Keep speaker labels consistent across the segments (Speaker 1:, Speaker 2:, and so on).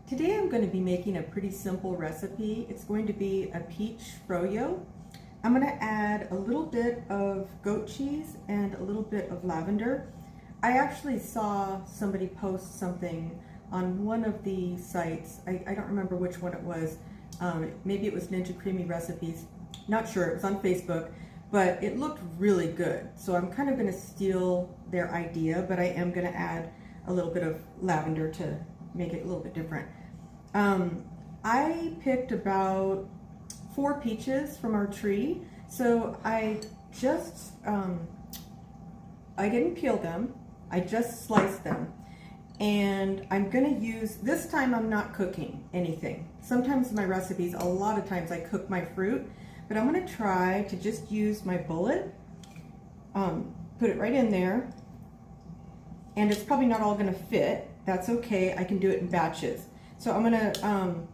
Speaker 1: Today I'm going to be making a pretty simple recipe. It's going to be a peach fro-yo. I'm going to add a little bit of goat cheese and a little bit of lavender. I actually saw somebody post something on one of the sites. I don't remember which one it was. Maybe it was Ninja Creamy Recipes. Not sure. It was on Facebook, but it looked really good. So I'm kind of going to steal their idea, but I am going to add a little bit of lavender to make it a little bit different. I picked about 4 peaches from our tree, so I didn't peel them, I just sliced them, and I'm gonna use, this time I'm not cooking anything. Sometimes my recipes, a lot of times I cook my fruit, but I'm gonna try to just use my bullet, put it right in there, and it's probably not all gonna fit. That's okay, I can do it in batches. So I'm gonna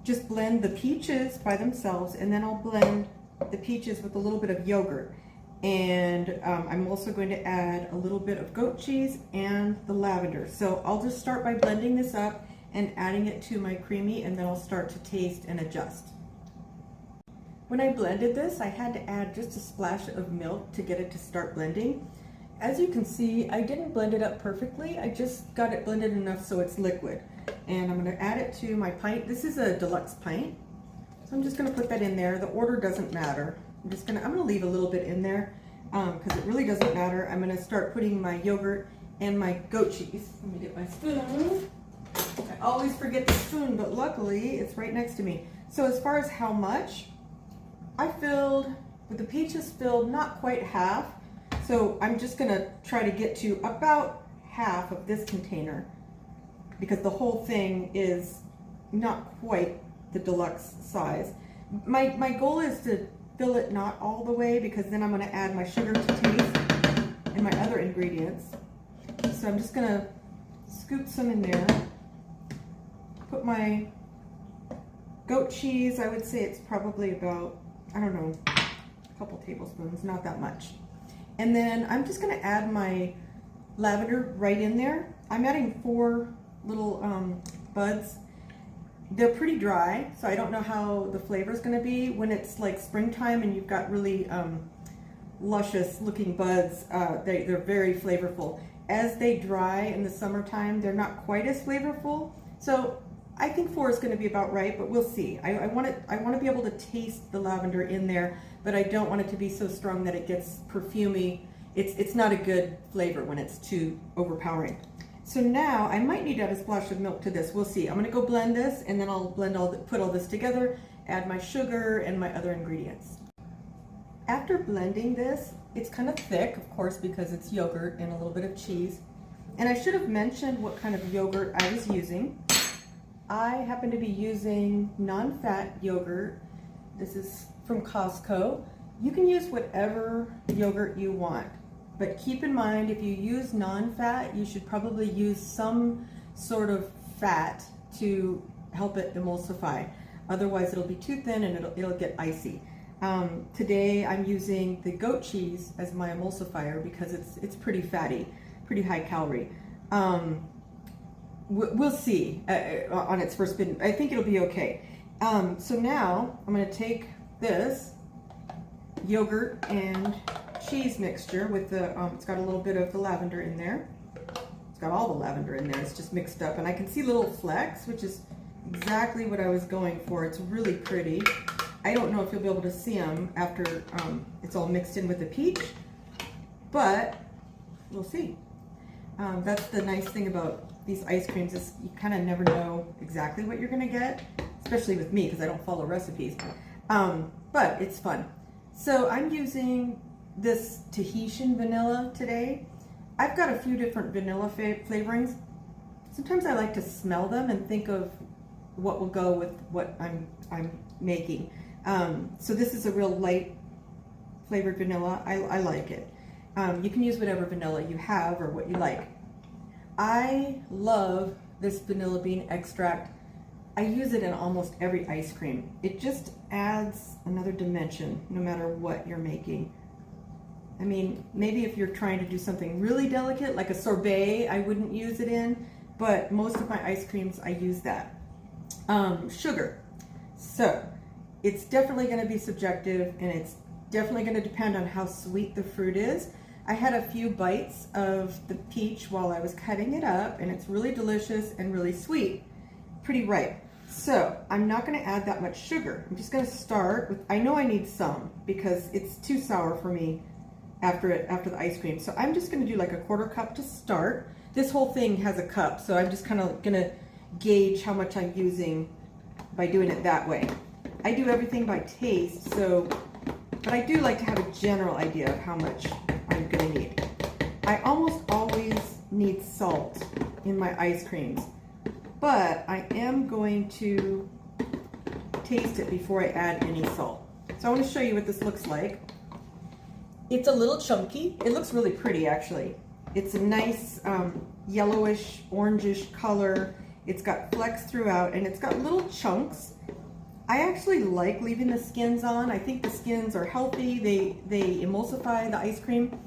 Speaker 1: just blend the peaches by themselves, and then I'll blend the peaches with a little bit of yogurt. And I'm also going to add a little bit of goat cheese and the lavender. So I'll just start by blending this up and adding it to my Creami, and then I'll start to taste and adjust. When I blended this, I had to add just a splash of milk to get it to start blending. As you can see, I didn't blend it up perfectly. I just got it blended enough so it's liquid. And I'm going to add it to my pint. This is a deluxe pint. So I'm just going to put that in there. The order doesn't matter. I'm going to leave a little bit in there because it really doesn't matter. I'm going to start putting my yogurt and my goat cheese. Let me get my spoon. I always forget the spoon, but luckily it's right next to me. So as far as how much, I filled, with the peaches filled, not quite half. So I'm just going to try to get to about half of this container because the whole thing is not quite the deluxe size. My goal is to fill it not all the way because then I'm going to add my sugar to taste and my other ingredients. So I'm just going to scoop some in there. Put my goat cheese, I would say it's probably about, I don't know, a couple tablespoons, not that much. And then I'm just going to add my lavender right in there. I'm adding 4 little buds. They're pretty dry, so I don't know how the flavor is going to be. When it's like springtime and you've got really luscious looking buds, they're very flavorful. As they dry in the summertime, they're not quite as flavorful. So I think 4 is going to be about right, but we'll see. I want to be able to taste the lavender in there, but I don't want it to be so strong that it gets perfumey. It's not a good flavor when it's too overpowering. So now I might need to add a splash of milk to this. We'll see. I'm going to go blend this, and then I'll put all this together, add my sugar and my other ingredients. After blending this, it's kind of thick, of course, because it's yogurt and a little bit of cheese. And I should have mentioned what kind of yogurt I was using. I happen to be using non-fat yogurt. This is from Costco. You can use whatever yogurt you want, but keep in mind if you use non-fat, you should probably use some sort of fat to help it emulsify. Otherwise it'll be too thin and it'll get icy. Today I'm using the goat cheese as my emulsifier because it's pretty fatty, pretty high calorie. We'll see on its first bit. I think it'll be okay. So now I'm going to take this yogurt and cheese mixture with the, it's got a little bit of the lavender in there. It's got all the lavender in there. It's just mixed up. And I can see little flecks, which is exactly what I was going for. It's really pretty. I don't know if you'll be able to see them after it's all mixed in with the peach, but we'll see. That's the nice thing about these ice creams is you kind of never know exactly what you're going to get, especially with me because I don't follow recipes. But it's fun. So I'm using this Tahitian vanilla today. I've got a few different vanilla flavorings. Sometimes I like to smell them and think of what will go with what I'm making. So this is a real light flavored vanilla. I like it. You can use whatever vanilla you have or what you like. I love this vanilla bean extract. I use it in almost every ice cream. It just adds another dimension no matter what you're making. I mean, maybe if you're trying to do something really delicate, like a sorbet, I wouldn't use it in, but most of my ice creams, I use that. Sugar. So it's definitely going to be subjective, and it's definitely going to depend on how sweet the fruit is. I had a few bites of the peach while I was cutting it up, and it's really delicious and really sweet, pretty ripe. So I'm not going to add that much sugar. I'm just going to start with, I know I need some because it's too sour for me after the ice cream. So I'm just going to do like a 1/4 cup to start. This whole thing has a cup, so I'm just kind of going to gauge how much I'm using by doing it that way. I do everything by taste, so, but I do like to have a general idea of how much I'm going to need. I almost always need salt in my ice creams, but I am going to taste it before I add any salt. So I want to show you what this looks like. It's a little chunky. It looks really pretty, actually. It's a nice yellowish, orangish color. It's got flecks throughout, and it's got little chunks. I actually like leaving the skins on. I think the skins are healthy. They emulsify the ice cream,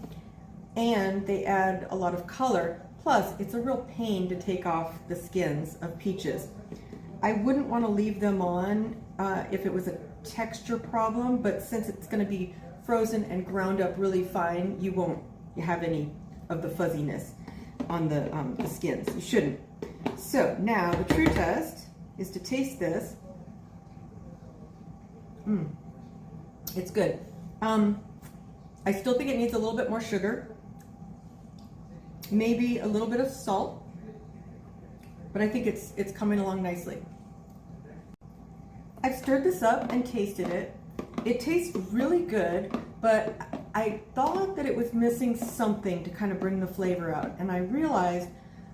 Speaker 1: and they add a lot of color. Plus, it's a real pain to take off the skins of peaches. I wouldn't want to leave them on if it was a texture problem, but since it's going to be frozen and ground up really fine, you won't have any of the fuzziness on the skins. You shouldn't. So now the true test is to taste this. It's good. I still think it needs a little bit more sugar, maybe a little bit of salt, but I think it's coming along nicely. I've stirred this up and tasted it. It tastes really good, but I thought that it was missing something to kind of bring the flavor out, and I realized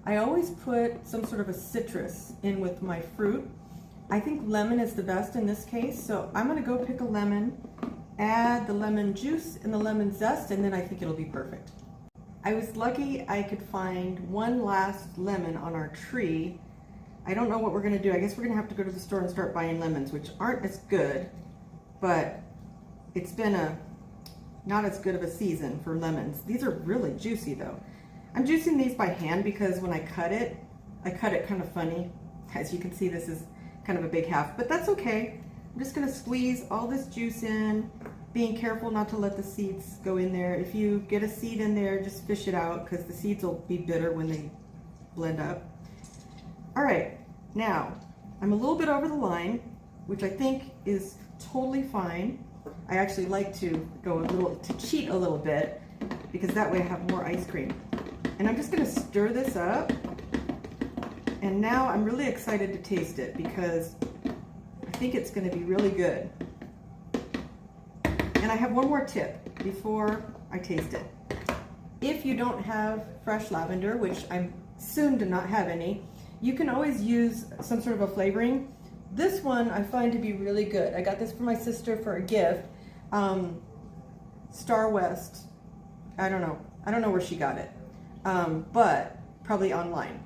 Speaker 1: I always put some sort of a citrus in with my fruit. I think lemon is the best in this case, so I'm going to go pick a lemon, add the lemon juice and the lemon zest, and then I think it'll be perfect. I was lucky I could find one last lemon on our tree. I don't know what we're going to do. I guess we're going to have to go to the store and start buying lemons, which aren't as good, but it's been not as good of a season for lemons. These are really juicy though. I'm juicing these by hand because when I cut it kind of funny. As you can see, this is kind of a big half, but that's okay. I'm just going to squeeze all this juice in, being careful not to let the seeds go in there. If you get a seed in there, just fish it out because the seeds will be bitter when they blend up. All right, now I'm a little bit over the line, which I think is totally fine. I actually like to cheat a little bit because that way I have more ice cream. And I'm just going to stir this up. And now I'm really excited to taste it because I think it's going to be really good. And I have one more tip before I taste it. If you don't have fresh lavender, which I'm soon to not have any, you can always use some sort of a flavoring. This one I find to be really good. I got this for my sister for a gift. Star West, I don't know where she got it, but probably online.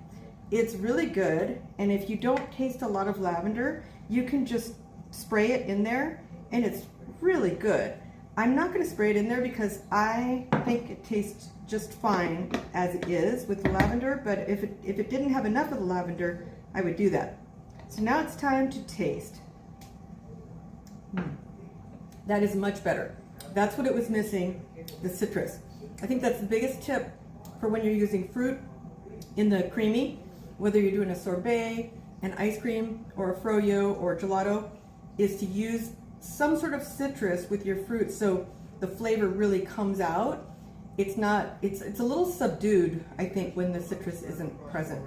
Speaker 1: It's really good, and if you don't taste a lot of lavender, you can just spray it in there, and it's really good. I'm not going to spray it in there because I think it tastes just fine as it is with the lavender, but if it didn't have enough of the lavender, I would do that. So now it's time to taste. That is much better. That's what it was missing, the citrus. I think that's the biggest tip for when you're using fruit in the Creami, whether you're doing a sorbet, an ice cream, or a Fro-Yo or a gelato, is to use some sort of citrus with your fruit so the flavor really comes out. It's a little subdued, I think, when the citrus isn't present.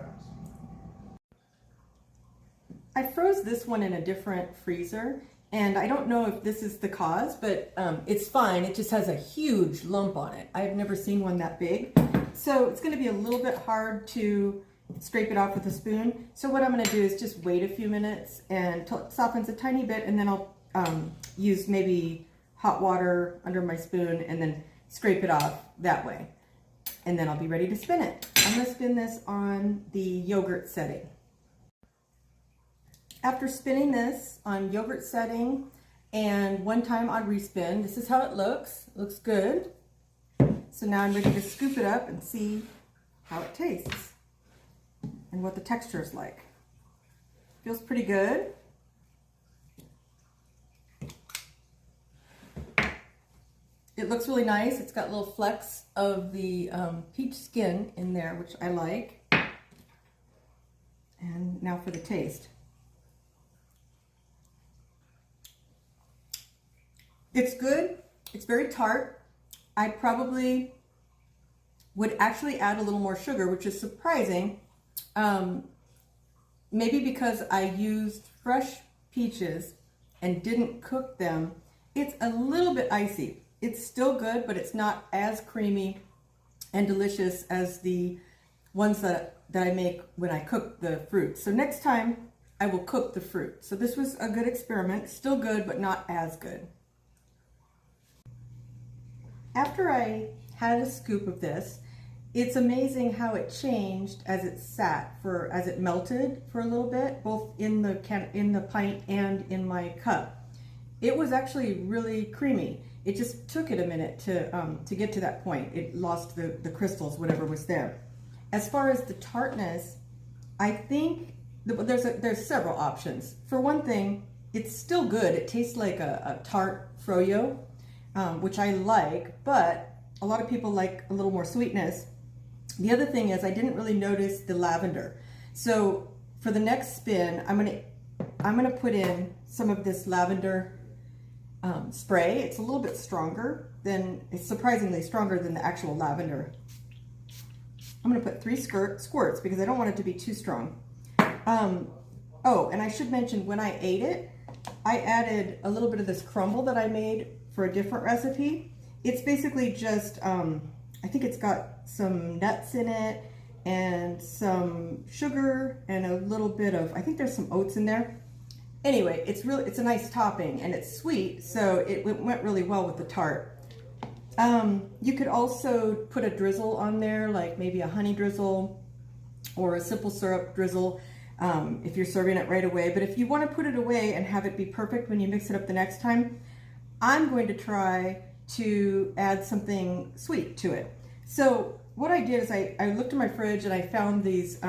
Speaker 1: I froze this one in a different freezer, and I don't know if this is the cause, but it's fine. It just has a huge lump on it. I've never seen one that big. So it's going to be a little bit hard to scrape it off with a spoon. So what I'm going to do is just wait a few minutes until it softens a tiny bit, and then I'll use maybe hot water under my spoon and then scrape it off that way. And then I'll be ready to spin it. I'm going to spin this on the yogurt setting. After spinning this on yogurt setting and one time on respin, this is how it looks. It looks good. So now I'm ready to scoop it up and see how it tastes. and what the texture is like. Feels pretty good. It looks really nice. It's got little flecks of the peach skin in there, which I like. And now for the taste. It's good. It's very tart. I probably would actually add a little more sugar, which is surprising. Maybe because I used fresh peaches and didn't cook them. It's a little bit icy. It's still good, but it's not as creamy and delicious as the ones that I make when I cook the fruit. So next time I will cook the fruit. So this was a good experiment. Still good, but not as good. After I had a scoop of this, it's amazing how it changed as it sat, as it melted for a little bit, both in the pint and in my cup. It was actually really creamy. It just took it a minute to get to that point. It lost the crystals, whatever was there. As far as the tartness, I think there's several options. For one thing, it's still good. It tastes like a tart Fro-Yo, which I like, but a lot of people like a little more sweetness. The other thing is I didn't really notice the lavender. So for the next spin, I'm gonna put in some of this lavender spray. It's a little bit stronger it's surprisingly stronger than the actual lavender. I'm gonna put 3 squirts because I don't want it to be too strong. Oh, and I should mention when I ate it, I added a little bit of this crumble that I made for a different recipe. It's basically just, I think it's got some nuts in it and some sugar and a little bit of, I think there's some oats in there. Anyway, it's a nice topping and it's sweet, so it went really well with the tart. You could also put a drizzle on there, like maybe a honey drizzle or a simple syrup drizzle if you're serving it right away. But if you want to put it away and have it be perfect when you mix it up the next time, I'm going to try to add something sweet to it. So what I did is I looked in my fridge and I found these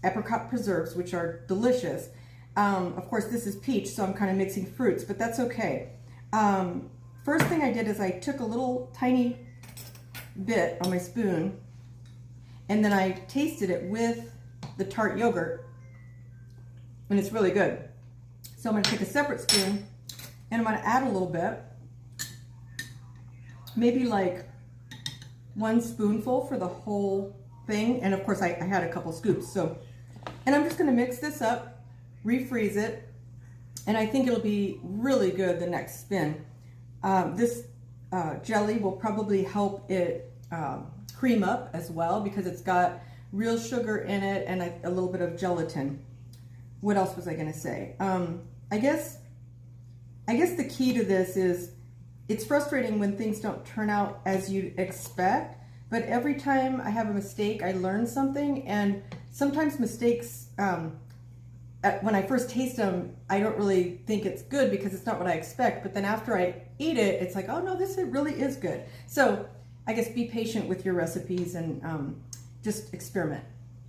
Speaker 1: apricot preserves, which are delicious. Of course, this is peach, so I'm kind of mixing fruits, but that's okay. First thing I did is I took a little tiny bit on my spoon and then I tasted it with the tart yogurt, and it's really good. So I'm going to take a separate spoon and I'm going to add a little bit, maybe like 1 spoonful for the whole thing. And of course I had a couple scoops. And I'm just going to mix this up, refreeze it, and I think it'll be really good the next spin. This jelly will probably help it cream up as well because it's got real sugar in it and a little bit of gelatin. What else was I going to say? I guess the key to this is it's frustrating when things don't turn out as you expect, but every time I have a mistake, I learn something, and sometimes mistakes, when I first taste them, I don't really think it's good because it's not what I expect, but then after I eat it, it's like, oh no, this really is good. So I guess be patient with your recipes and just experiment.